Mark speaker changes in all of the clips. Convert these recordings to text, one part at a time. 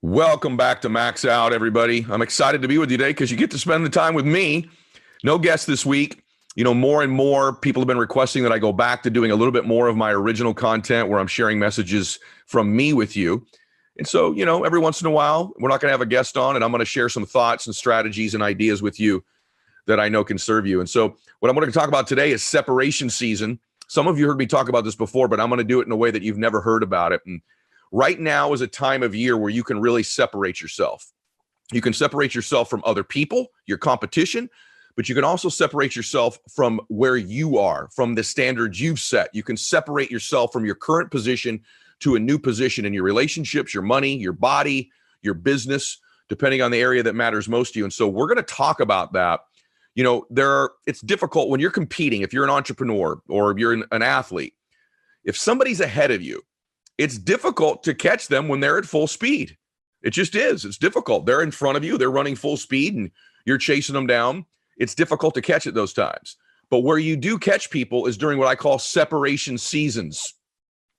Speaker 1: Welcome back to Max Out, everybody. I'm excited to be with you today because you get to spend the time with me. No guests this week. More and more people have been requesting that I go back to doing a little bit more of my original content where I'm sharing messages from me with you. And so, every once in a while, we're not going to have a guest on, and I'm going to share some thoughts and strategies and ideas with you that I know can serve you. And so what I'm going to talk about today is separation season. Some of you heard me talk about this before, but I'm going to do it in a way that you've never heard about it. And right now is a time of year where you can really separate yourself. You can separate yourself from other people, your competition, but you can also separate yourself from where you are, from the standards you've set. You can separate yourself from your current position to a new position in your relationships, your money, your body, your business, depending on the area that matters most to you. And so we're going to talk about that. It's difficult when you're competing, if you're an entrepreneur or if you're an athlete, if somebody's ahead of you, it's difficult to catch them when they're at full speed. It just is. It's difficult. They're in front of you. They're running full speed and you're chasing them down. It's difficult to catch at those times. But where you do catch people is during what I call separation seasons.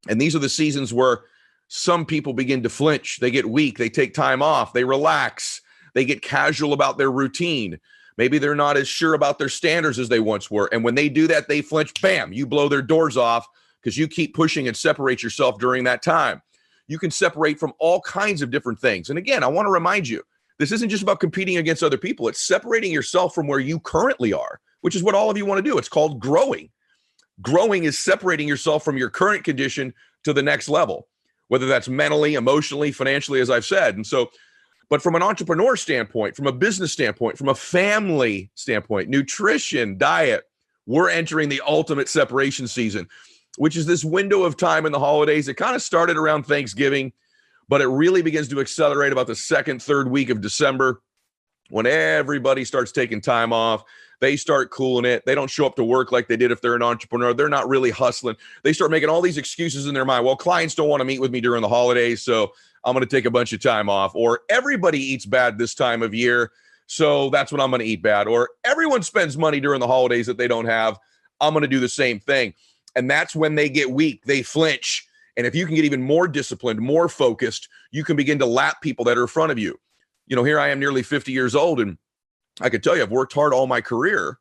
Speaker 1: And these are the seasons where some people begin to flinch. They get weak. They take time off. They relax. They get casual about their routine. Maybe they're not as sure about their standards as they once were. And when they do that, they flinch. Bam, you blow their doors off because you keep pushing and separate yourself during that time. You can separate from all kinds of different things. And again, I want to remind you, this isn't just about competing against other people. It's separating yourself from where you currently are, which is what all of you want to do. It's called growing. Growing is separating yourself from your current condition to the next level, whether that's mentally, emotionally, financially, as I've said. And so, but from an entrepreneur standpoint, from a business standpoint, from a family standpoint, nutrition, diet, we're entering the ultimate separation season, which is this window of time in the holidays. It kind of started around Thanksgiving, but it really begins to accelerate about the second, third week of December when everybody starts taking time off. They start cooling it. They don't show up to work like they did if they're an entrepreneur. They're not really hustling. They start making all these excuses in their mind. Well, clients don't want to meet with me during the holidays, so I'm going to take a bunch of time off. Or everybody eats bad this time of year, so that's when I'm going to eat bad. Or everyone spends money during the holidays that they don't have. I'm going to do the same thing. And that's when they get weak. They flinch. And if you can get even more disciplined, more focused, you can begin to lap people that are in front of you. Here I am nearly 50 years old, and I can tell you I've worked hard all my career,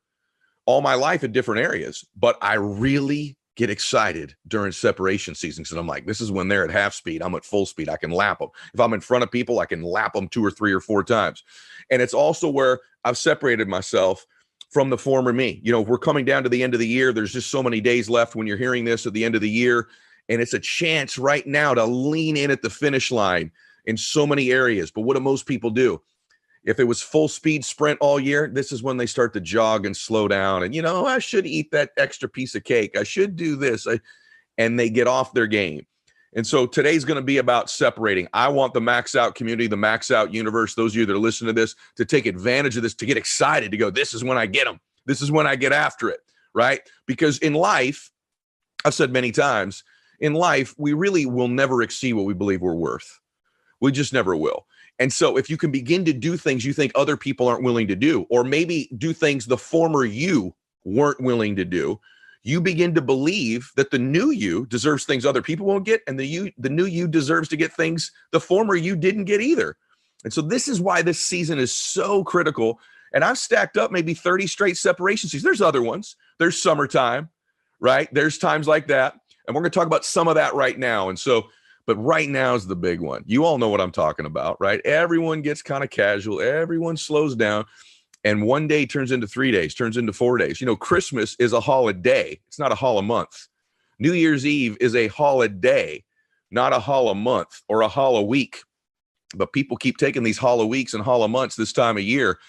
Speaker 1: all my life in different areas, but I really get excited during separation seasons. And I'm like, this is when they're at half speed. I'm at full speed. I can lap them. If I'm in front of people, I can lap them 2 or 3 or 4 times. And it's also where I've separated myself from the former me. We're coming down to the end of the year. There's just so many days left when you're hearing this at the end of the year. And it's a chance right now to lean in at the finish line in so many areas. But what do most people do? If it was full speed sprint all year, this is when they start to jog and slow down. And, I should eat that extra piece of cake. I should do this. And they get off their game. And so today's going to be about separating. I want the Max Out community, the Max Out universe, those of you that are listening to this, to take advantage of this, to get excited, to go, this is when I get them. This is when I get after it, right? Because in life, I've said many times, in life, we really will never exceed what we believe we're worth. We just never will. And so if you can begin to do things you think other people aren't willing to do, or maybe do things the former you weren't willing to do, you begin to believe that the new you deserves things other people won't get, and the new you deserves to get things the former you didn't get either. And so this is why this season is so critical. And I've stacked up maybe 30 straight separation seasons. There's other ones. There's summertime, right? There's times like that. And we're going to talk about some of that right now. And so, but right now is the big one. You all know what I'm talking about, right? Everyone gets kind of casual. Everyone slows down. And one day turns into 3 days, turns into 4 days. Christmas is a holiday. It's not a holiday month. New Year's Eve is a holiday, not a holiday month or a holiday week. But people keep taking these holiday weeks and holiday months this time of year.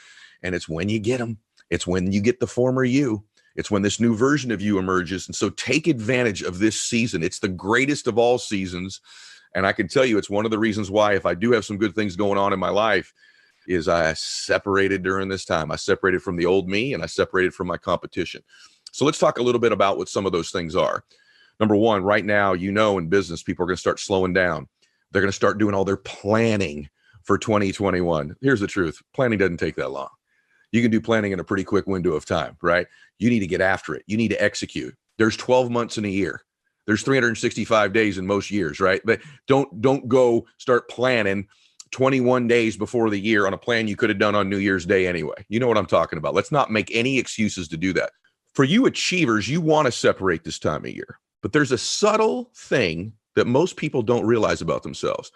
Speaker 1: And it's when you get them. It's when you get the former you. It's when this new version of you emerges. And so take advantage of this season. It's the greatest of all seasons. And I can tell you, it's one of the reasons why, if I do have some good things going on in my life, is I separated during this time. I separated from the old me and I separated from my competition. So let's talk a little bit about what some of those things are. Number one, right now, in business, people are going to start slowing down. They're going to start doing all their planning for 2021. Here's the truth. Planning doesn't take that long. You can do planning in a pretty quick window of time, right? You need to get after it. You need to execute. There's 12 months in a year. There's 365 days in most years, right? But don't go start planning 21 days before the year on a plan you could have done on New Year's Day anyway. You know what I'm talking about. Let's not make any excuses to do that. For you achievers, you want to separate this time of year, but there's a subtle thing that most people don't realize about themselves.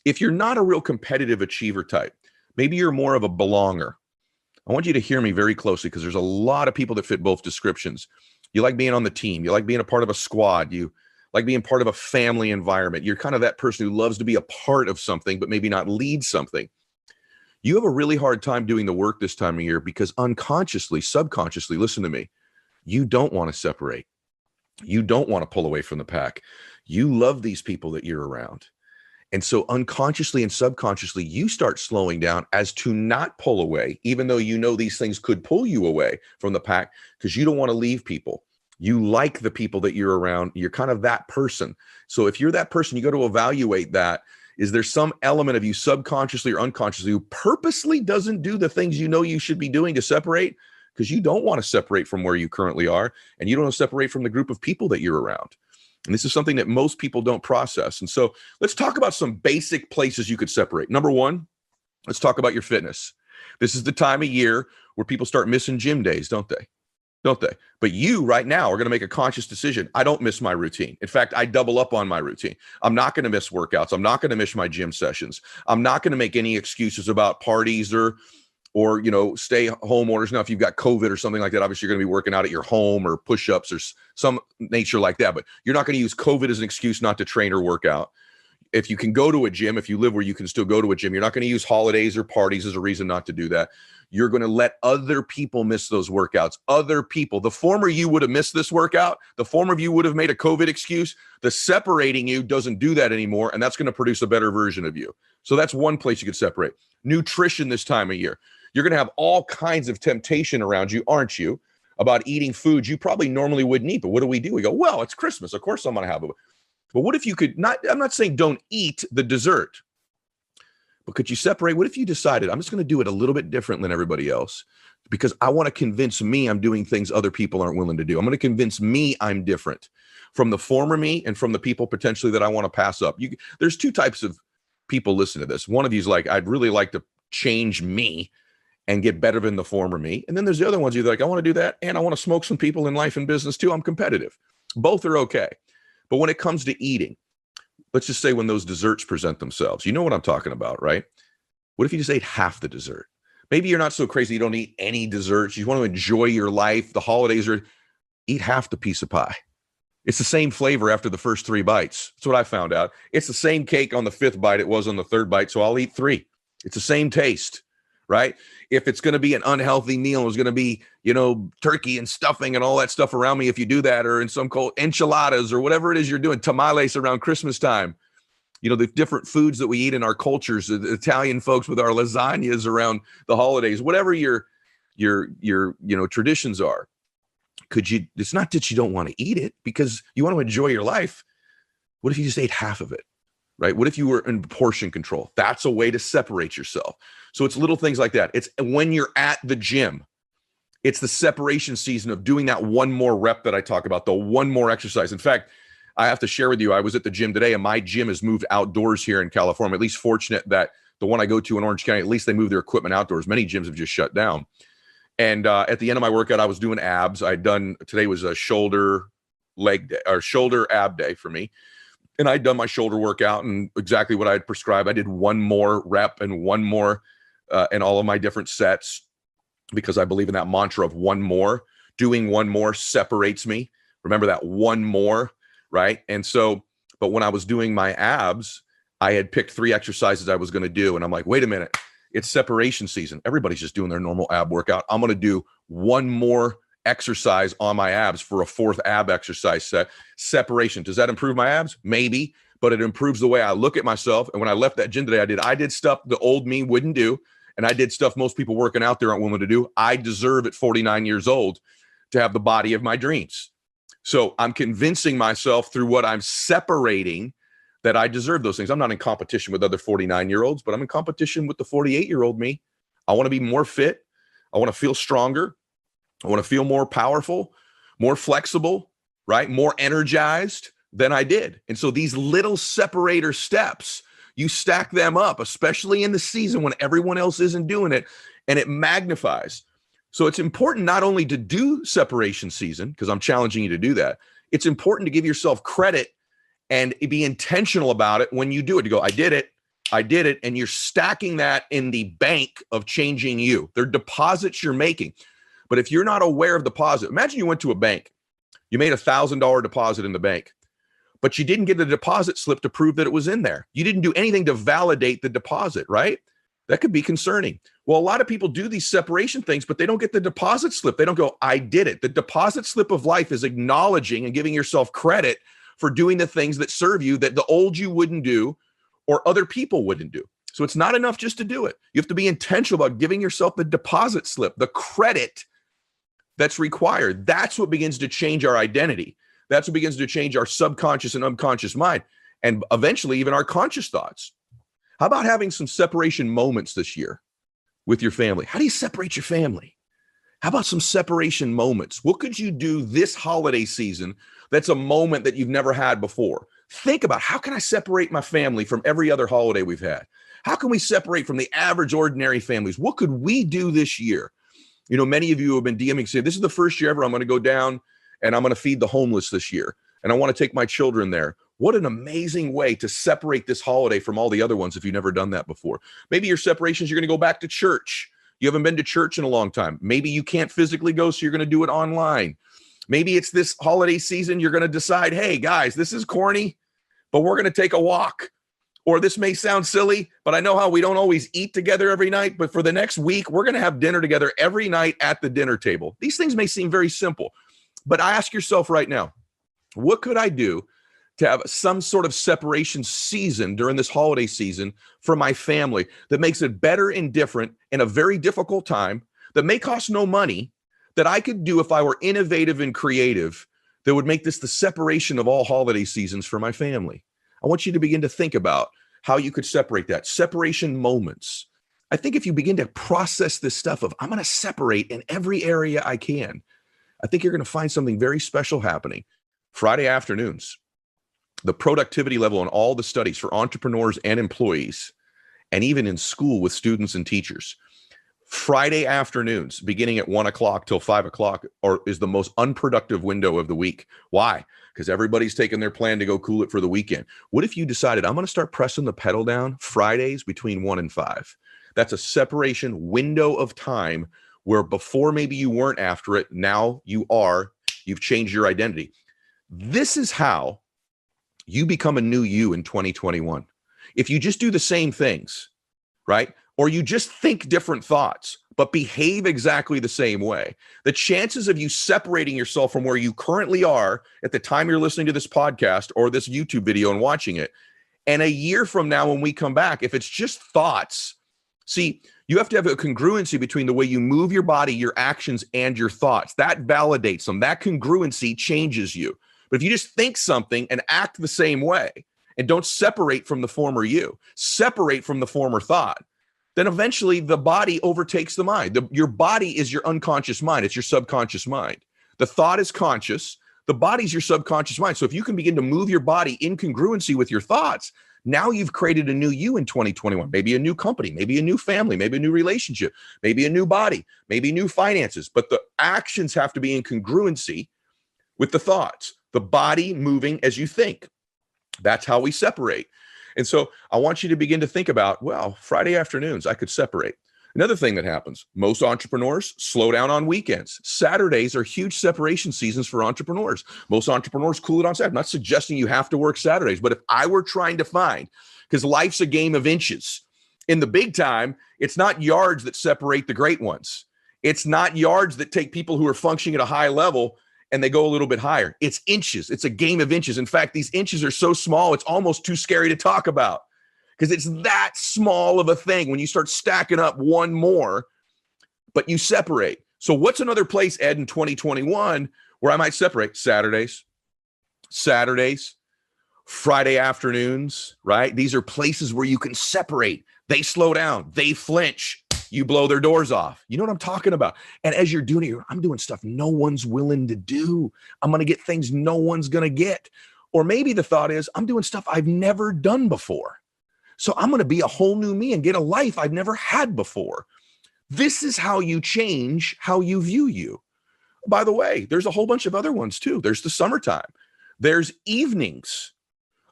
Speaker 1: If you're not a real competitive achiever type, maybe you're more of a belonger. I want you to hear me very closely because there's a lot of people that fit both descriptions. You like being on the team. You like being a part of a squad. You like being part of a family environment. You're kind of that person who loves to be a part of something, but maybe not lead something. You have a really hard time doing the work this time of year because unconsciously, subconsciously, listen to me, you don't want to separate. You don't want to pull away from the pack. You love these people that you're around. And so unconsciously and subconsciously, you start slowing down as to not pull away, even though you know these things could pull you away from the pack because you don't want to leave people. You like the people that you're around. You're kind of that person. So if you're that person, you got to evaluate that. Is there some element of you subconsciously or unconsciously who purposely doesn't do the things you know you should be doing to separate? Because you don't want to separate from where you currently are, and you don't want to separate from the group of people that you're around. And this is something that most people don't process. And so let's talk about some basic places you could separate. Number one, let's talk about your fitness. This is the time of year where people start missing gym days, don't they? Don't they? But you right now are going to make a conscious decision. I don't miss my routine. In fact, I double up on my routine. I'm not going to miss workouts. I'm not going to miss my gym sessions. I'm not going to make any excuses about parties or stay home orders. Now, if you've got COVID or something like that, obviously you're going to be working out at your home or push-ups or some nature like that. But you're not going to use COVID as an excuse not to train or work out. If you can go to a gym, if you live where you can still go to a gym, you're not going to use holidays or parties as a reason not to do that. You're going to let other people miss those workouts. Other people. The former you would have missed this workout. The former you would have made a COVID excuse. The separating you doesn't do that anymore, and that's going to produce a better version of you. So that's one place you could separate. Nutrition this time of year. You're going to have all kinds of temptation around you, aren't you, about eating foods you probably normally wouldn't eat. But what do? We go, well, it's Christmas. Of course I'm going to have it. But what if you could not, I'm not saying don't eat the dessert, but could you separate? What if you decided, I'm just going to do it a little bit different than everybody else because I want to convince me I'm doing things other people aren't willing to do. I'm going to convince me I'm different from the former me and from the people potentially that I want to pass up. There's two types of people listening to this. One of you is like, I'd really like to change me and get better than the former me. And then there's the other ones, you're like, I want to do that. And I want to smoke some people in life and business too. I'm competitive. Both are okay. But when it comes to eating, let's just say when those desserts present themselves, you know what I'm talking about, right? What if you just ate half the dessert? Maybe you're not so crazy. You don't eat any desserts. You want to enjoy your life. The holidays eat half the piece of pie. It's the same flavor after the first 3 bites. That's what I found out. It's the same cake on the 5th bite it was on the 3rd bite. So I'll eat 3. It's the same taste. Right? If it's going to be an unhealthy meal, it's going to be, turkey and stuffing and all that stuff around me. If you do that, or in some cold enchiladas or whatever it is you're doing, tamales around Christmas time, the different foods that we eat in our cultures, the Italian folks with our lasagnas around the holidays, whatever your traditions are. It's not that you don't want to eat it because you want to enjoy your life. What if you just ate half of it? Right? What if you were in portion control? That's a way to separate yourself. So it's little things like that. It's when you're at the gym, it's the separation season of doing that one more rep that I talk about, the one more exercise. In fact, I have to share with you, I was at the gym today and my gym has moved outdoors here in California. I'm at least fortunate that the one I go to in Orange County, at least they move their equipment outdoors. Many gyms have just shut down. And at the end of my workout, I was doing abs. Today was a shoulder ab day for me. And I'd done my shoulder workout and exactly what I had prescribed. I did one more rep and one more in all of my different sets because I believe in that mantra of one more. Doing one more separates me. Remember that one more, right? And so, but when I was doing my abs, I had picked 3 exercises I was going to do. And I'm like, wait a minute, it's separation season. Everybody's just doing their normal ab workout. I'm going to do one more exercise on my abs for a 4th ab exercise set. Separation. Does that improve my abs? Maybe, but it improves the way I look at myself. And when I left that gym today, I did stuff the old me wouldn't do. And I did stuff most people working out there aren't willing to do. I deserve at 49 years old to have the body of my dreams. So I'm convincing myself through what I'm separating that I deserve those things. I'm not in competition with other 49-year-olds, but I'm in competition with the 48-year-old me. I want to be more fit. I want to feel stronger. I want to feel more powerful, more flexible, right? More energized than I did. And so these little separator steps You stack them up, especially in the season when everyone else isn't doing it, and it magnifies. So it's important not only to do separation season, because I'm challenging you to do that. It's important to give yourself credit and be intentional about it when you do it. To go, I did it, and you're stacking that in the bank of changing you. They're deposits you're making. But if you're not aware of deposit, imagine you went to a bank, you made $1,000 deposit in the bank, but you didn't get a deposit slip to prove that it was in there. You didn't do anything to validate the deposit, right? That could be concerning. Well, a lot of people do these separation things, but they don't get the deposit slip. They don't go, I did it. The deposit slip of life is acknowledging and giving yourself credit for doing the things that serve you that the old you wouldn't do or other people wouldn't do. So it's not enough just to do it. You have to be intentional about giving yourself the deposit slip, the credit that's required. That's what begins to change our identity. That's what begins to change our subconscious and unconscious mind, and eventually even our conscious thoughts. How about having some separation moments this year with your family? How do you separate your family? How about some separation moments? What could you do this holiday season that's a moment that you've never had before? Think about, how can I separate my family from every other holiday we've had? How can we separate from the average ordinary families? What could we do this year? You know, many of you have been DMing saying, this is the first year ever I'm going to go down and I'm going to feed the homeless this year. And I want to take my children there. What an amazing way to separate this holiday from all the other ones if you've never done that before. Maybe your separations, you're going to go back to church. You haven't been to church in a long time. Maybe you can't physically go, so you're going to do it online. Maybe it's this holiday season, you're going to decide, hey, guys, this is corny, but we're going to take a walk. Or this may sound silly, but I know how we don't always eat together every night, but for the next week, we're going to have dinner together every night at the dinner table. These things may seem very simple, but ask yourself right now, what could I do to have some sort of separation season during this holiday season for my family that makes it better and different in a very difficult time that may cost no money, that I could do if I were innovative and creative, that would make this the separation of all holiday seasons for my family? I want you to begin to think about how you could separate that. Separation moments. I think if you begin to process this stuff of, I'm going to separate in every area I can, I think you're going to find something very special happening. Friday afternoons, the productivity level in all the studies for entrepreneurs and employees, and even in school with students and teachers, Friday afternoons, beginning at 1 o'clock till 5 o'clock, is the most unproductive window of the week. Why? Because everybody's taking their plan to go cool it for the weekend. What if you decided, I'm going to start pressing the pedal down Fridays between 1 and 5? That's a separation window of time where before maybe you weren't after it, now you are. You've changed your identity. This is how you become a new you in 2021. If you just do the same things, right? Or you just think different thoughts, but behave exactly the same way, the chances of you separating yourself from where you currently are at the time you're listening to this podcast or this YouTube video and watching it, and a year from now when we come back, if it's just thoughts, see, you have to have a congruency between the way you move your body, your actions, and your thoughts. That validates them. That congruency changes you. But if you just think something and act the same way and don't separate from the former you, separate from the former thought, then eventually the body overtakes the mind. Your body is your unconscious mind. It's your subconscious mind. The thought is conscious. The body's your subconscious mind. So if you can begin to move your body in congruency with your thoughts, now you've created a new you in 2021, maybe a new company, maybe a new family, maybe a new relationship, maybe a new body, maybe new finances. But the actions have to be in congruency with the thoughts, the body moving as you think. That's how we separate. And so I want you to begin to think about, well, Friday afternoons, I could separate. Another thing that happens, most entrepreneurs slow down on weekends. Saturdays are huge separation seasons for entrepreneurs. Most entrepreneurs cool it on Saturday. I'm not suggesting you have to work Saturdays, but if I were trying to find, because life's a game of inches. In the big time, it's not yards that separate the great ones. It's not yards that take people who are functioning at a high level and they go a little bit higher. It's inches. It's a game of inches. In fact, these inches are so small, it's almost too scary to talk about because it's that small of a thing when you start stacking up one more, but you separate. So what's another place, Ed, in 2021 where I might separate? Saturdays, Friday afternoons, right? These are places where you can separate. They slow down. They flinch. You blow their doors off. You know what I'm talking about? And as you're doing it, I'm doing stuff no one's willing to do. I'm going to get things no one's going to get. Or maybe the thought is, I'm doing stuff I've never done before. So I'm going to be a whole new me and get a life I've never had before. This is how you change how you view you. By the way, there's a whole bunch of other ones too. There's the summertime. There's evenings.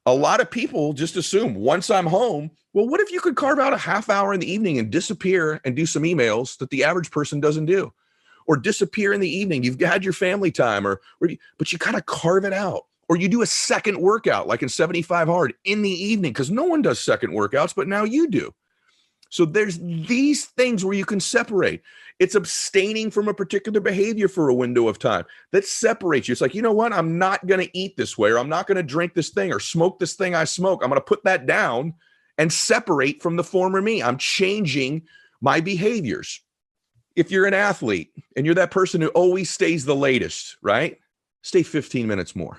Speaker 1: A lot of people just assume once I'm home, well, what if you could carve out a half hour in the evening and disappear and do some emails that the average person doesn't do? Or disappear in the evening. You've had your family time, but you kind of carve it out. Or you do a second workout like in 75 Hard in the evening, because no one does second workouts, but now you do. So there's these things where you can separate. It's abstaining from a particular behavior for a window of time that separates you. It's like, you know what? I'm not going to eat this way, or I'm not going to drink this thing or smoke this thing I smoke. I'm going to put that down and separate from the former me. I'm changing my behaviors. If you're an athlete and you're that person who always stays the latest, right? Stay 15 minutes more.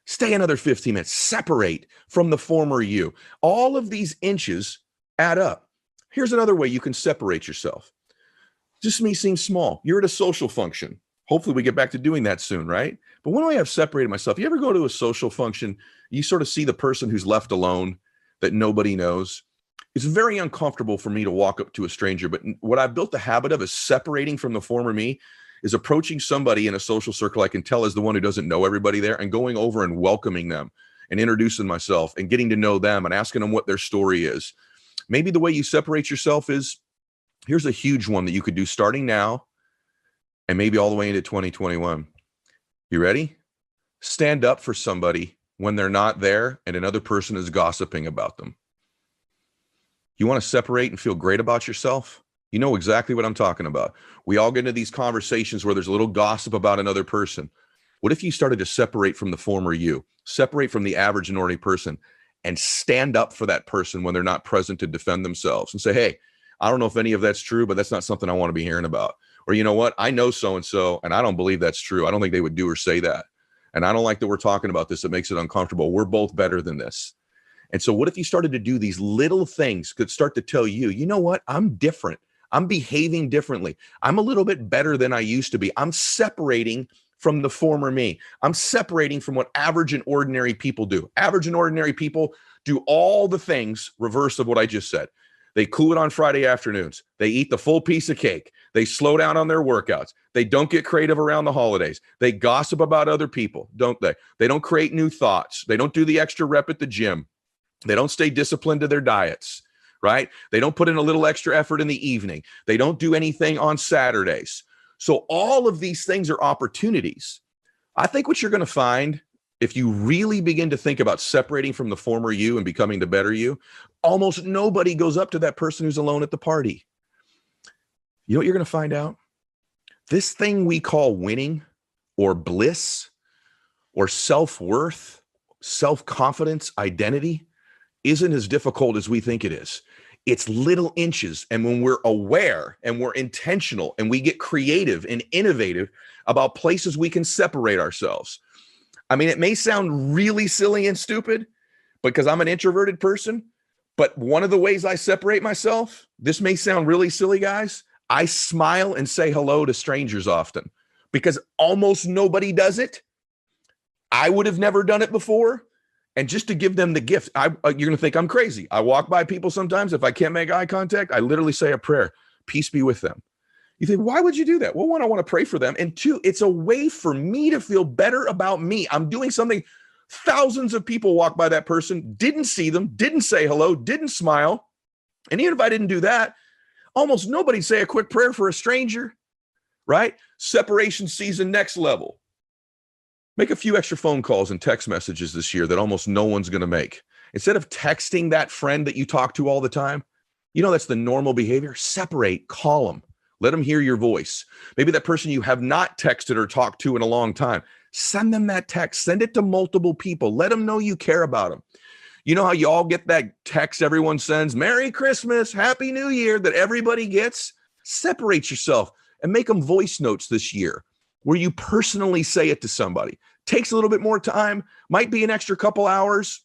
Speaker 1: Stay another 15 minutes. Separate from the former you. All of these inches add up. Here's another way you can separate yourself. This may seem small. You're at a social function. Hopefully we get back to doing that soon, right? But when I have separated myself, you ever go to a social function, you sort of see the person who's left alone that nobody knows. It's very uncomfortable for me to walk up to a stranger, but what I've built the habit of is separating from the former me, is approaching somebody in a social circle I can tell is the one who doesn't know everybody there, and going over and welcoming them and introducing myself and getting to know them and asking them what their story is. Maybe the way you separate yourself is, here's a huge one that you could do starting now and maybe all the way into 2021. You ready? Stand up for somebody when they're not there and another person is gossiping about them. You want to separate and feel great about yourself? You know exactly what I'm talking about. We all get into these conversations where there's a little gossip about another person. What if you started to separate from the former you, separate from the average and ordinary person, and stand up for that person when they're not present to defend themselves and say, hey, I don't know if any of that's true, but that's not something I want to be hearing about. Or, you know what? I know so-and-so, and I don't believe that's true. I don't think they would do or say that. And I don't like that we're talking about this. It makes it uncomfortable. We're both better than this. And so what if you started to do these little things could start to tell you, you know what? I'm different. I'm behaving differently. I'm a little bit better than I used to be. I'm separating from the former me. I'm separating from what average and ordinary people do. Average and ordinary people do all the things reverse of what I just said. They cool it on Friday afternoons. They eat the full piece of cake. They slow down on their workouts. They don't get creative around the holidays. They gossip about other people, don't they? They don't create new thoughts. They don't do the extra rep at the gym. They don't stay disciplined to their diets, right? They don't put in a little extra effort in the evening. They don't do anything on Saturdays. So all of these things are opportunities. I think what you're going to find, if you really begin to think about separating from the former you and becoming the better you, almost nobody goes up to that person who's alone at the party. You know what you're going to find out? This thing we call winning or bliss or self-worth, self-confidence, identity isn't as difficult as we think it is. It's little inches. And when we're aware and we're intentional and we get creative and innovative about places we can separate ourselves. I mean, it may sound really silly and stupid because I'm an introverted person, but one of the ways I separate myself, this may sound really silly, guys. I smile and say hello to strangers often because almost nobody does it. I would have never done it before. And just to give them the gift, you're going to think I'm crazy. I walk by people sometimes. If I can't make eye contact, I literally say a prayer. Peace be with them. You think, why would you do that? Well, one, I want to pray for them. And two, it's a way for me to feel better about me. I'm doing something. Thousands of people walk by that person, didn't see them, didn't say hello, didn't smile. And even if I didn't do that, almost nobody say a quick prayer for a stranger, right? Separation season, next level. Make a few extra phone calls and text messages this year that almost no one's going to make. Instead of texting that friend that you talk to all the time, you know, that's the normal behavior. Separate, call them, let them hear your voice. Maybe that person you have not texted or talked to in a long time, send them that text, send it to multiple people. Let them know you care about them. You know how you all get that text everyone sends, Merry Christmas, Happy New Year, that everybody gets? Separate yourself and make them voice notes this year where you personally say it to somebody. Takes a little bit more time, might be an extra couple hours.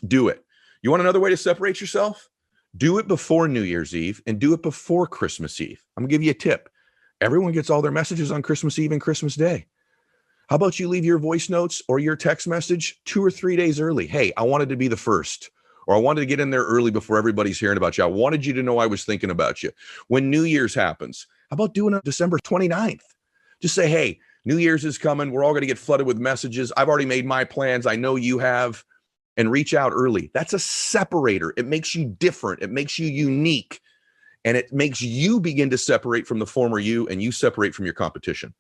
Speaker 1: Do it. You want another way to separate yourself? Do it before New Year's Eve and do it before Christmas Eve. I'm gonna give you a tip. Everyone gets all their messages on Christmas Eve and Christmas Day. How about you leave your voice notes or your text message 2 or 3 days early? Hey, I wanted to be the first. or I wanted to get in there early before everybody's hearing about you. I wanted you to know I was thinking about you. When New Year's happens, how about doing it December 29th? Just say, hey, New Year's is coming. We're all going to get flooded with messages. I've already made my plans. I know you have. And reach out early. That's a separator. It makes you different. It makes you unique. And it makes you begin to separate from the former you, and you separate from your competition.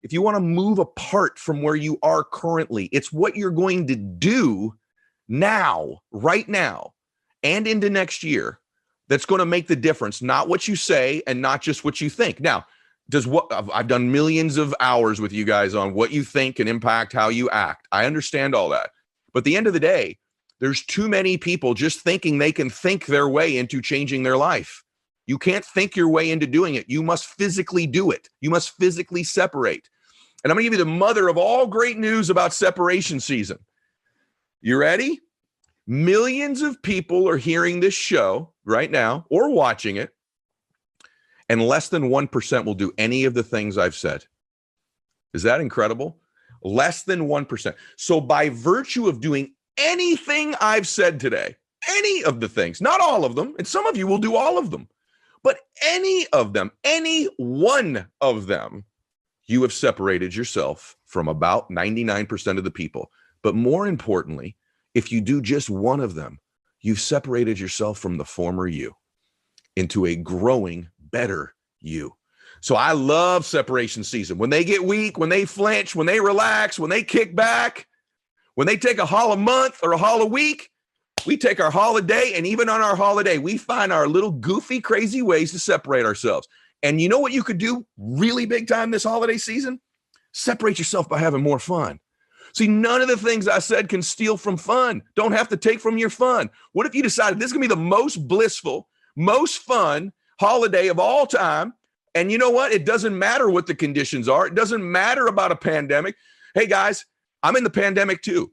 Speaker 1: If you want to move apart from where you are currently, it's what you're going to do now, right now, and into next year that's going to make the difference, not what you say and not just what you think. Now, I've done millions of hours with you guys on what you think can impact how you act. I understand all that. But at the end of the day, there's too many people just thinking they can think their way into changing their life. You can't think your way into doing it. You must physically do it. You must physically separate. And I'm going to give you the mother of all great news about separation season. You ready? Millions of people are hearing this show right now or watching it, and less than 1% will do any of the things I've said. Is that incredible? Less than 1%. So by virtue of doing anything I've said today, any of the things, not all of them, and some of you will do all of them, but any of them, any one of them, you have separated yourself from about 99% of the people. But more importantly, if you do just one of them, you've separated yourself from the former you into a growing, better you. So I love separation season. When they get weak, when they flinch, when they relax, when they kick back, when they take a hol a month or a hol a week, we take our holiday, and even on our holiday, we find our little goofy, crazy ways to separate ourselves. And you know what you could do really big time this holiday season? Separate yourself by having more fun. See, none of the things I said can steal from fun. Don't have to take from your fun. What if you decided this is going to be the most blissful, most fun holiday of all time? And you know what? It doesn't matter what the conditions are. It doesn't matter about a pandemic. Hey, guys, I'm in the pandemic too.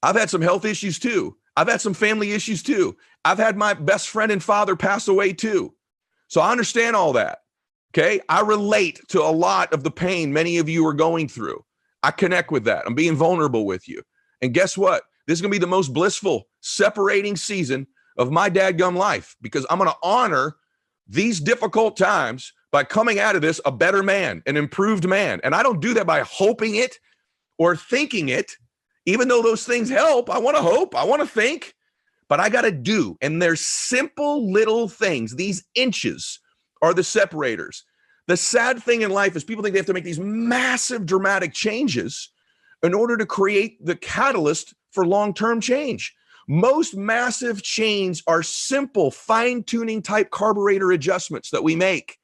Speaker 1: I've had some health issues too. I've had some family issues too. I've had my best friend and father pass away too. So I understand all that. Okay. I relate to a lot of the pain many of you are going through. I connect with that. I'm being vulnerable with you. And guess what? This is going to be the most blissful separating season of my dadgum life, because I'm going to honor these difficult times by coming out of this a better man, an improved man. And I don't do that by hoping it or thinking it, even though those things help. I want to hope, I want to think, but I got to do. And there's simple little things. These inches are the separators. The sad thing in life is people think they have to make these massive dramatic changes in order to create the catalyst for long-term change. Most massive change are simple fine-tuning type carburetor adjustments that we make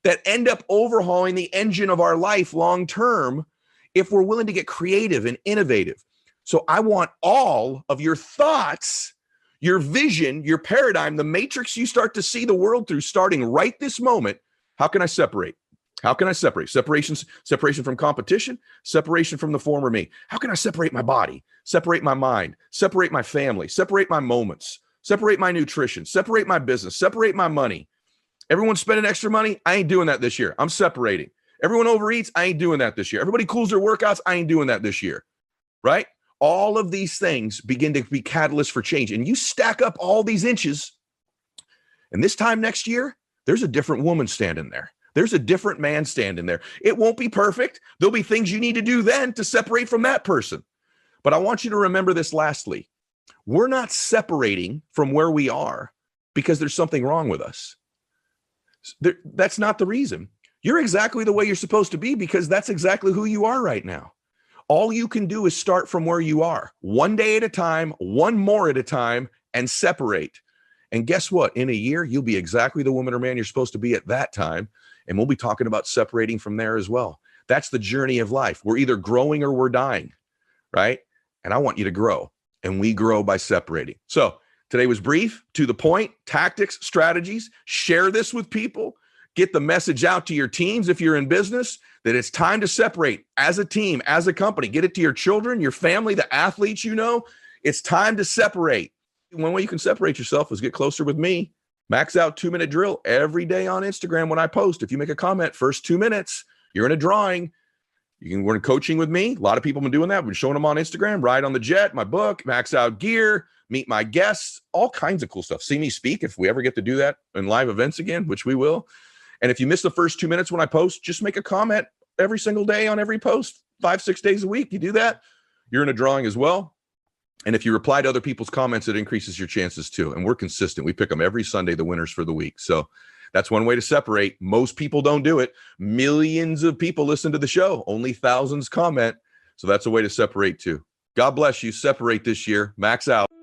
Speaker 1: that end up overhauling the engine of our life long-term if we're willing to get creative and innovative. So I want all of your thoughts, your vision, your paradigm, the matrix you start to see the world through starting right this moment. How can I separate? How can I separate? Separation from competition, separation from the former me. How can I separate my body, separate my mind, separate my family, separate my moments, separate my nutrition, separate my business, separate my money? Everyone's spending extra money. I ain't doing that this year. I'm separating. Everyone overeats. I ain't doing that this year. Everybody cools their workouts. I ain't doing that this year. Right? All of these things begin to be catalysts for change. And you stack up all these inches, and this time next year, there's a different woman standing there. There's a different man standing there. It won't be perfect. There'll be things you need to do then to separate from that person. But I want you to remember this lastly. We're not separating from where we are because there's something wrong with us. That's not the reason. You're exactly the way you're supposed to be because that's exactly who you are right now. All you can do is start from where you are, one day at a time, one more at a time, and separate. And guess what? In a year, you'll be exactly the woman or man you're supposed to be at that time. And we'll be talking about separating from there as well. That's the journey of life. We're either growing or we're dying, right? And I want you to grow. And we grow by separating. So today was brief, to the point, tactics, strategies. Share this with people. Get the message out to your teams if you're in business that it's time to separate as a team, as a company. Get it to your children, your family, the athletes you know. It's time to separate. One way you can separate yourself is get closer with me. Max out 2-minute drill every day on Instagram when I post. If you make a comment, first 2 minutes, you're in a drawing. You can learn coaching with me. A lot of people have been doing that. We've been showing them on Instagram, Ride on the Jet, my book, Max Out Gear, meet my guests, all kinds of cool stuff. See me speak if we ever get to do that in live events again, which we will. And if you miss the first 2 minutes when I post, just make a comment every single day on every post, 5-6 days a week. You do that, you're in a drawing as well. And if you reply to other people's comments, it increases your chances too. And we're consistent. We pick them every Sunday, the winners for the week. So that's one way to separate. Most people don't do it. Millions of people listen to the show. Only thousands comment. So that's a way to separate too. God bless you. Separate this year. Max out.